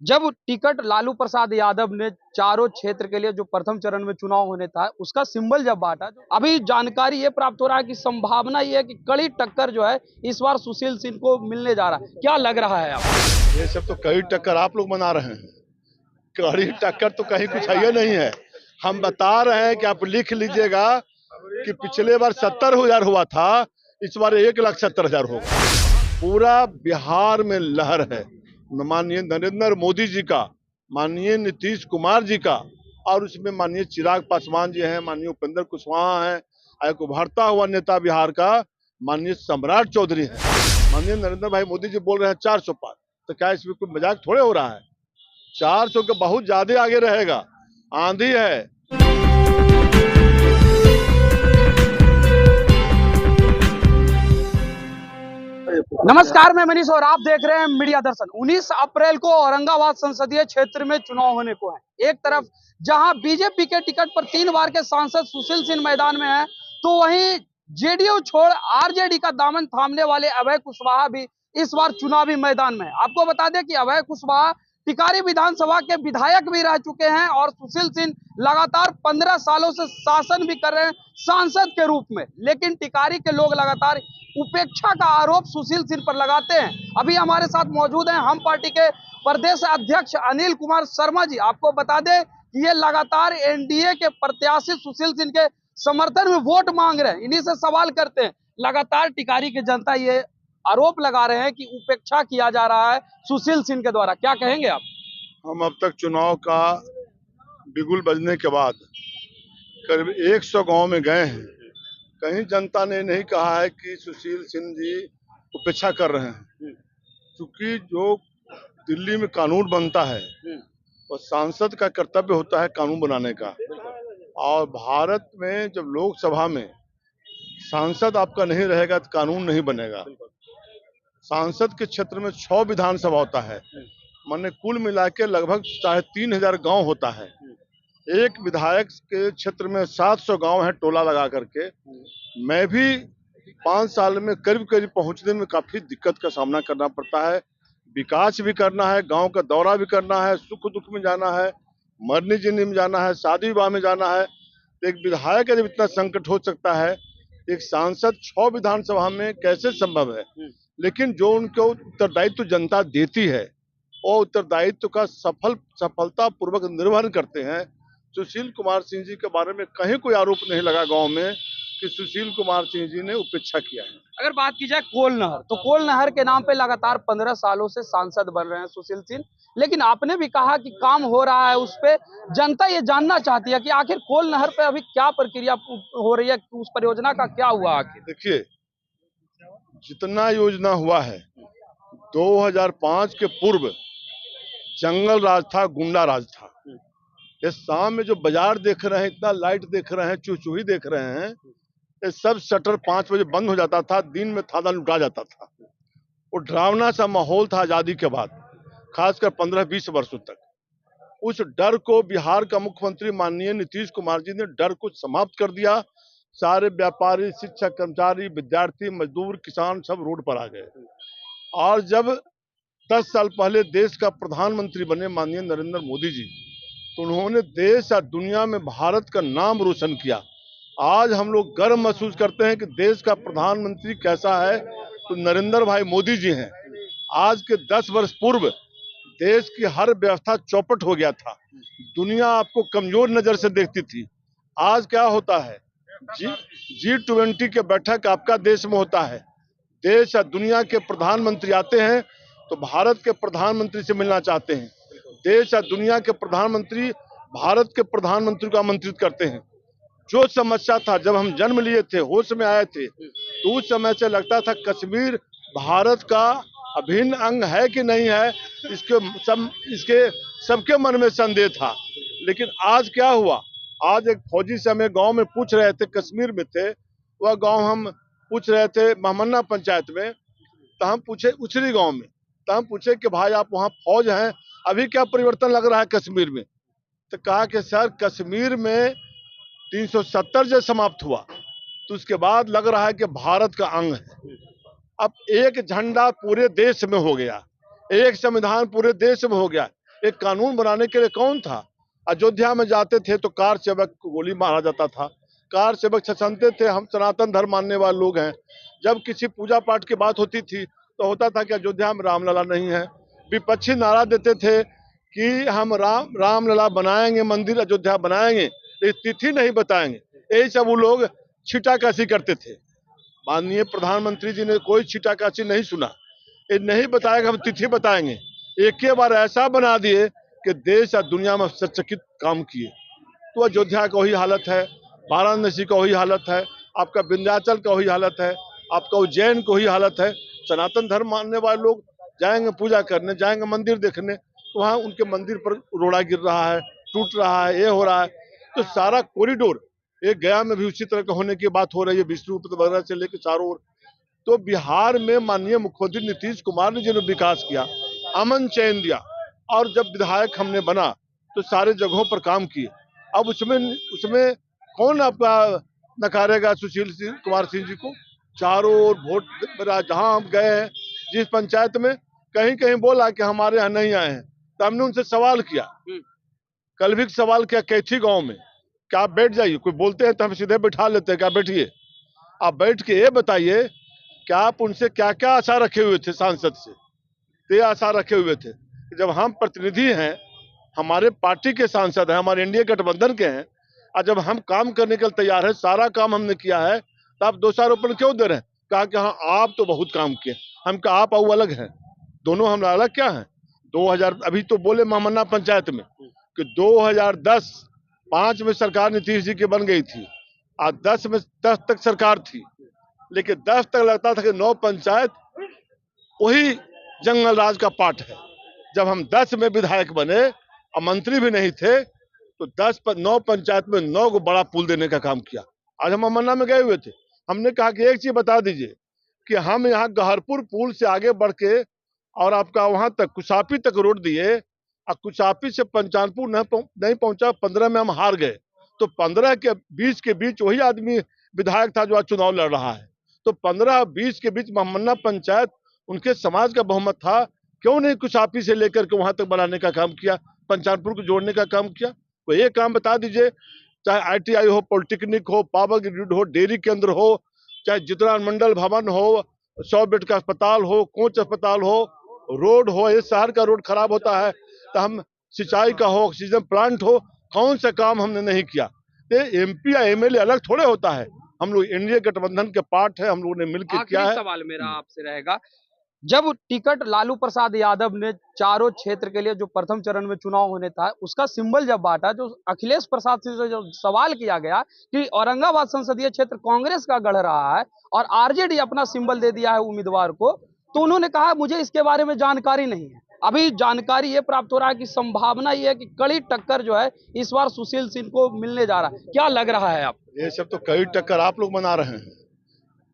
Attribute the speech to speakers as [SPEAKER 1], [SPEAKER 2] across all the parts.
[SPEAKER 1] जब टिकट लालू प्रसाद यादव ने चारों क्षेत्र के लिए जो प्रथम चरण में चुनाव होने था उसका सिंबल जब बांटा, अभी जानकारी ये प्राप्त हो रहा है कि संभावना ये है कि कड़ी टक्कर जो है इस बार सुशील सिंह को मिलने जा रहा है। क्या लग रहा है आपको?
[SPEAKER 2] ये सब तो कड़ी टक्कर आप लोग बना रहे हैं। कड़ी टक्कर तो कहीं कुछ है नहीं है। हम बता रहे हैं कि आप लिख लीजिएगा कि पिछले बार 70,000 हुआ था, इस बार 1,70,000 होगा। पूरा बिहार में लहर है माननीय नरेंद्र मोदी जी का, माननीय नीतीश कुमार जी का, और उसमें माननीय चिराग पासवान जी हैं, माननीय उपेंद्र कुशवाहा हैं, एक उभरता हुआ नेता बिहार का माननीय सम्राट चौधरी है। माननीय नरेंद्र भाई मोदी जी बोल रहे हैं 400 पार, तो क्या इसमें कोई मजाक थोड़े हो रहा है? 400 के बहुत ज्यादा आगे रहेगा, आंधी है।
[SPEAKER 1] नमस्कार, मैं मनीष और आप देख रहे हैं मीडिया दर्शन। 19 अप्रैल को औरंगाबाद संसदीय क्षेत्र में चुनाव होने को है। एक तरफ जहां बीजेपी के टिकट पर 3 बार के सांसद सुशील सिंह मैदान में है, तो वहीं जेडीयू छोड़ आरजेडी का दामन थामने वाले अभय कुशवाहा भी इस बार चुनावी मैदान में है। आपको बता दें कि अभय कुशवाहा टिकारी विधानसभा के विधायक भी रह चुके हैं और सुशील सिंह लगातार 15 सालों से शासन भी कर रहे हैं सांसद के रूप में। लेकिन टिकारी के लोग लगातार उपेक्षा का आरोप सुशील सिंह पर लगाते हैं। अभी हमारे साथ मौजूद हैं हम पार्टी के प्रदेश अध्यक्ष अनिल कुमार शर्मा जी। आपको बता दें कि ये लगातार एनडीए के प्रत्याशी सुशील सिंह के समर्थन में वोट मांग रहे हैं। इन्हीं से सवाल करते हैं। लगातार टिकारी की जनता ये आरोप लगा रहे हैं कि उपेक्षा किया जा रहा है सुशील सिंह के द्वारा। क्या कहेंगे आप?
[SPEAKER 2] हम अब तक चुनाव का बिगुल बजने के बाद करीब 100 गांव में गए हैं। कहीं जनता ने नहीं कहा है कि सुशील सिंह जी उपेक्षा कर रहे हैं, क्योंकि जो दिल्ली में कानून बनता है और सांसद का कर्तव्य होता है कानून बनाने का। और भारत में जब लोकसभा में सांसद आपका नहीं रहेगा तो कानून नहीं बनेगा। सांसद के क्षेत्र में 6 विधानसभा होता है, माने कुल मिला के लगभग 3,500 गांव होता है। एक विधायक के क्षेत्र में 700 गांव है टोला लगा करके। मैं भी 5 साल में करीब करीब पहुंचने में काफी दिक्कत का सामना करना पड़ता है। विकास भी करना है, गांव का दौरा भी करना है, सुख दुख में जाना है, मरने जीने में जाना है, शादी विवाह में जाना है। तो एक विधायक का जब इतना संकट हो सकता है, एक सांसद 6 विधानसभा में कैसे संभव है? लेकिन जो उनको उत्तरदायित्व जनता देती है और उत्तरदायित्व का सफलता पूर्वक निर्वहन करते हैं। सुशील कुमार सिंह जी के बारे में कहीं कोई आरोप नहीं लगा गांव में कि सुशील कुमार सिंह जी ने उपेक्षा किया है।
[SPEAKER 1] अगर बात की जाए कोल नहर, तो कोल नहर के नाम पे लगातार 15 सालों से सांसद बन रहे हैं सुशील सिंह। लेकिन आपने भी कहा कि काम हो रहा है उस पे। जनता ये जानना चाहती है कि आखिर कोल नहर पे अभी क्या प्रक्रिया हो रही है, उस परियोजना का क्या हुआ आखिर?
[SPEAKER 2] देखिए, जितना योजना हुआ है 2005 के पूर्व जंगल राज था, गुंडा राज था। ये शाम में जो बाजार देख रहे हैं, इतना लाइट देख रहे हैं, चूचूही देख रहे हैं, ये सब शटर 5 बजे बंद हो जाता था। दिन में थाना लुटा जाता था। वो डरावना सा माहौल था आजादी के बाद, खासकर 15-20 वर्षों तक। उस डर को बिहार का मुख्यमंत्री माननीय नीतीश कुमार जी ने डर को समाप्त कर दिया। सारे व्यापारी, शिक्षक, कर्मचारी, विद्यार्थी, मजदूर, किसान सब रोड पर आ गए। और जब 10 साल पहले देश का प्रधानमंत्री बने माननीय नरेंद्र मोदी जी, तो उन्होंने देश और दुनिया में भारत का नाम रोशन किया। आज हम लोग गर्व महसूस करते हैं कि देश का प्रधानमंत्री कैसा है, तो नरेंद्र भाई मोदी जी हैं। आज के 10 वर्ष पूर्व देश की हर व्यवस्था चौपट हो गया था। दुनिया आपको कमजोर नजर से देखती थी। आज क्या होता है, G20 के बैठक आपका देश में होता है। देश और दुनिया के प्रधानमंत्री आते हैं तो भारत के प्रधानमंत्री से मिलना चाहते हैं। देश और दुनिया के प्रधानमंत्री भारत के प्रधानमंत्री को आमंत्रित करते हैं। जो समस्या था, जब हम जन्म लिए थे, होश में आए थे, तो उस समय से लगता था कश्मीर भारत का अभिन्न अंग है कि नहीं है, इसके सबके मन में संदेह था। लेकिन आज क्या हुआ, आज एक फौजी से हमें गांव में पूछ रहे थे, कश्मीर में थे वह गांव, हम पूछ रहे थे महमन्ना पंचायत में, तो हम पूछे उचरी गांव में, तो हम पूछे कि भाई आप वहाँ फौज हैं, अभी क्या परिवर्तन लग रहा है कश्मीर में? तो कहा कि सर कश्मीर में 370 जब समाप्त हुआ तो उसके बाद लग रहा है कि भारत का अंग है। अब एक झंडा पूरे देश में हो गया, एक संविधान पूरे देश में हो गया। एक कानून बनाने के लिए कौन था? अयोध्या में जाते थे तो कार सेवक को गोली मारा जाता था, कार सेवक छछनते थे। हम सनातन धर्म मानने वाले लोग हैं। जब किसी पूजा पाठ की बात होती थी तो होता था कि अयोध्या में रामलला नहीं है। विपक्षी नारा देते थे कि हम रामलला बनाएंगे, मंदिर अयोध्या बनाएंगे, तिथि नहीं बताएंगे। यही सब वो लोग छीटाकशी करते थे। माननीय प्रधानमंत्री जी ने कोई छीटाकशी नहीं सुना। ये नहीं बताएगा, हम तिथि बताएंगे। एक ही बार ऐसा बना दिए कि देश और दुनिया में सचकित काम किए। तो अयोध्या का वही हालत है, वाराणसी का वही हालत है, आपका विंध्याचल का वही हालत है, आपका उज्जैन का वही हालत है। सनातन धर्म मानने वाले लोग जाएंगे पूजा करने, जाएंगे मंदिर देखने, तो वहाँ उनके मंदिर पर रोड़ा गिर रहा है, टूट रहा है, ये हो रहा है। तो सारा कॉरिडोर, एक गया में भी उसी तरह का होने की बात हो रही है, विष्णुपद वगैरह से लेकर चारों ओर। तो बिहार में माननीय मुख्यमंत्री नीतीश कुमार ने जिन्होंने विकास किया, अमन चैन दिया, और जब विधायक हमने बना तो सारे जगहों पर काम किए। अब उसमें कौन आपका नकारेगा सुशील कुमार सिंह जी को? चारों ओर वोट, जहां हम गए हैं, जिस पंचायत में कहीं कहीं बोला कि हमारे यहाँ नहीं आए हैं, तो हमने उनसे सवाल किया। कल भी सवाल किया कैथी गांव में, क्या आप बैठ जाइए, कोई बोलते हैं तो हम सीधे बैठा लेते हैं, क्या बैठिए, आप बैठ के ये बताइए क्या आप उनसे क्या क्या आशा रखे हुए थे सांसद से? तो ये आशा रखे हुए थे कि जब हम प्रतिनिधि हैं, हमारे पार्टी के सांसद हैं, हमारे एनडीए गठबंधन के हैं, और जब हम काम करने के लिए तैयार है, सारा काम हमने किया है, तो आप दोषारोपण क्यों दे रहे हैं? कहा कि हाँ आप तो बहुत काम किए। हम कहा आप और अलग हैं, दोनों हम अलग क्या हैं? 2000 अभी तो बोले महामन्ना पंचायत में कि 2005 में सरकार नीतीश जी की बन गई थी, और 10 तक सरकार थी, लेकिन 10 तक लगता था कि 9 पंचायत वही जंगल राज का पार्ट है। जब हम 10 में विधायक बने और मंत्री भी नहीं थे, तो 9 पंचायत में 9 को बड़ा पुल देने का काम किया। आज हम अमन्ना में गए हुए थे, हमने कहा कि एक चीज बता दीजिए कि हम यहाँ गहरपुर पुल से आगे बढ़ के और आपका वहां तक कुसापी तक रोड दिए, और कुसापी से पंचानपुर नहीं पहुंचा, 15 में हम हार गए। तो 15 के 20 के बीच वही आदमी विधायक था जो आज चुनाव लड़ रहा है। तो 15 और 20 के बीच महामन्ना पंचायत उनके समाज का बहुमत था, क्यों नहीं कुसापी से लेकर के वहां तक बनाने का काम किया, पंचानपुर को जोड़ने का काम किया? तो ये काम बता दीजिए, चाहे आईटीआई हो, पॉलिटेक्निक हो, पावर ग्रिड हो, डेयरी केंद्र हो, चाहे जितना मंडल भवन हो, 100 बेड का अस्पताल हो, कोच अस्पताल हो, रोड हो, ये शहर का रोड खराब होता है तो हम सिंचाई का हो, ऑक्सीजन प्लांट हो, कौन सा काम हमने नहीं किया? एमपी या एमएलए अलग थोड़े होता है, हम लोग एनडीए गठबंधन के पार्ट है, हम लोगों ने मिलकर किया है।
[SPEAKER 1] सवाल मेरा आपसे रहेगा, जब टिकट लालू प्रसाद यादव ने चारों क्षेत्र के लिए जो प्रथम चरण में चुनाव होने था, उसका सिंबल जब बांटा, जो अखिलेश प्रसाद से जो सवाल किया गया कि औरंगाबाद संसदीय क्षेत्र कांग्रेस का गढ़ रहा है और आरजेडी अपना सिंबल दे दिया है उम्मीदवार को, तो उन्होंने कहा मुझे इसके बारे में जानकारी नहीं है। अभी जानकारी ये प्राप्त हो रहा है कि संभावना ये है कि कड़ी टक्कर जो है इस बार सुशील सिंह को मिलने जा रहा है। क्या लग रहा है आप?
[SPEAKER 2] ये सब तो कड़ी टक्कर आप लोग बना रहे हैं,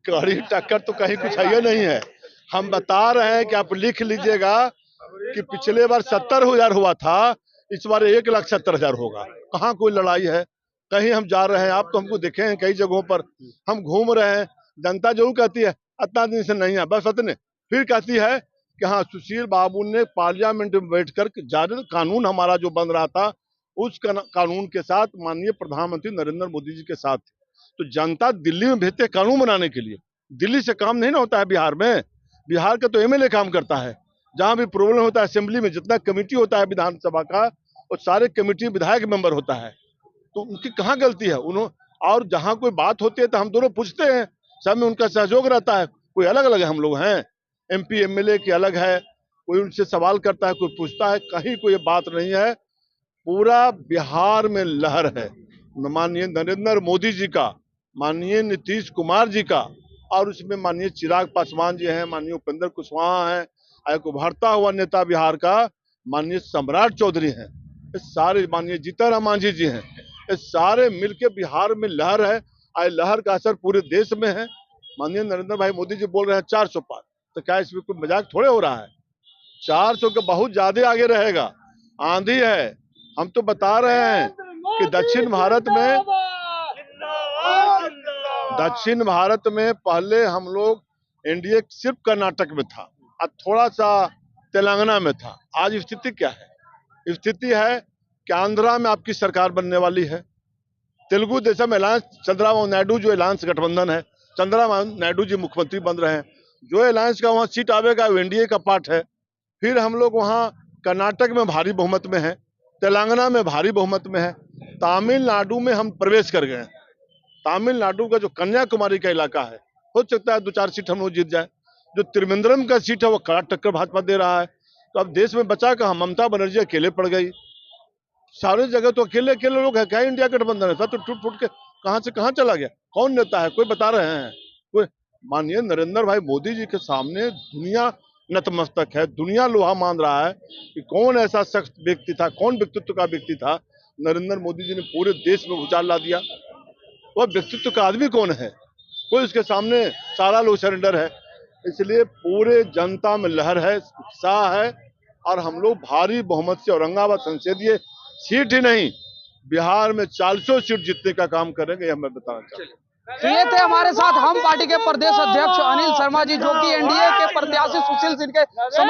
[SPEAKER 2] कड़ी टक्कर तो कहीं कुछ है नहीं है। हम बता रहे हैं कि आप लिख लीजिएगा कि पिछले बार 70,000 हुआ था, इस बार 1,70,000 होगा। कहाँ कोई लड़ाई है? कहीं हम जा रहे हैं, आप तो हमको देखे हैं कई जगहों पर हम घूम रहे हैं। जनता जरूर कहती है इतना दिन से नहीं है, बस इतने, फिर कहती है कि हाँ सुशील बाबू ने पार्लियामेंट में बैठकर जारी कानून हमारा जो बन रहा था उस कानून के साथ माननीय प्रधानमंत्री नरेंद्र मोदी जी के साथ। तो जनता दिल्ली में भेजते कानून बनाने के लिए, दिल्ली से काम नहीं ना होता है बिहार में। बिहार का तो एमएलए काम करता है, जहां भी प्रॉब्लम होता है असेंबली में, जितना कमेटी होता है विधानसभा का, और सारे कमेटी विधायक मेंबर होता है, तो उनकी कहाँ गलती है? और जहां कोई बात होती है तो हम दोनों पूछते हैं, सब में उनका सहयोग रहता है। कोई अलग अलग हम लोग हैं, एमपी एमएलए की अलग है, कोई उनसे सवाल करता है, कोई पूछता है, कहीं कोई बात नहीं है। पूरा बिहार में लहर है माननीय नरेंद्र मोदी जी का, माननीय नीतीश कुमार जी का, और उसमें माननीय चिराग पासवान जी हैं, माननीय उपेंद्र कुशवाहा हैं, एक उभरता हुआ नेता बिहार का माननीय सम्राट चौधरी हैं, इस सारे माननीय जीतन राम मांझी जी हैं, ये सारे मिलके बिहार में लहर है। आज लहर का असर पूरे देश में है। माननीय नरेंद्र भाई मोदी जी बोल रहे हैं 400 पार, तो क्या इसमें कोई मजाक थोड़े हो रहा है? 400 के बहुत ज्यादा आगे रहेगा, आंधी है। हम तो बता रहे हैं कि दक्षिण भारत में पहले हम लोग एनडीए सिर्फ कर्नाटक में था और थोड़ा सा तेलंगाना में था। आज स्थिति क्या है? स्थिति है कि आंध्रा में आपकी सरकार बनने वाली है। तेलुगु देशम अलायंस, चंद्रबाबू नायडू जो अलायंस गठबंधन है, चंद्रबाबू नायडू जी मुख्यमंत्री बन रहे हैं। जो अलायंस का वहाँ सीट आवेगा वो एनडीए का पार्ट है। फिर हम लोग वहाँ कर्नाटक में भारी बहुमत में है, तेलंगाना में भारी बहुमत में है, तमिलनाडु में हम प्रवेश कर गए। तमिलनाडु का जो कन्याकुमारी का इलाका है, हो सकता है 2-4 सीट हम लोग जीत जाए। जो त्रिवेंद्रम का सीट है वो कड़ा टक्कर भाजपा दे रहा है। तो अब देश में बचा कहाँ, ममता बनर्जी अकेले पड़ गई। सारे जगह तो अकेले अकेले लोग है। क्या इंडिया गठबंधन है? सब तो टूट फूट के कहाँ से कहाँ चला गया। कौन नेता है, कोई बता रहे हैं? कोई? माननीय नरेंद्र भाई मोदी जी के सामने दुनिया नतमस्तक है, दुनिया लोहा मान रहा है कि कौन ऐसा शख्स व्यक्ति था, कौन व्यक्तित्व का व्यक्ति था। नरेंद्र मोदी जी ने पूरे देश में भूचाल ला दिया। वह व्यक्तित्व का आदमी कौन है? कोई उसके सामने सारा लोग सरेंडर है। इसलिए पूरे जनता में लहर है, उत्साह है, और हम लोग भारी बहुमत से औरंगाबाद संसदीय सीट ही नहीं, बिहार में 400 सीट जीतने का काम करेंगे, यह मैं बताना चाहता हूँ।
[SPEAKER 1] तो ये थे हमारे साथ हम पार्टी के प्रदेश अध्यक्ष अनिल शर्मा जी, जो कि एनडीए के प्रत्याशी सुशील सिंह के समर्थन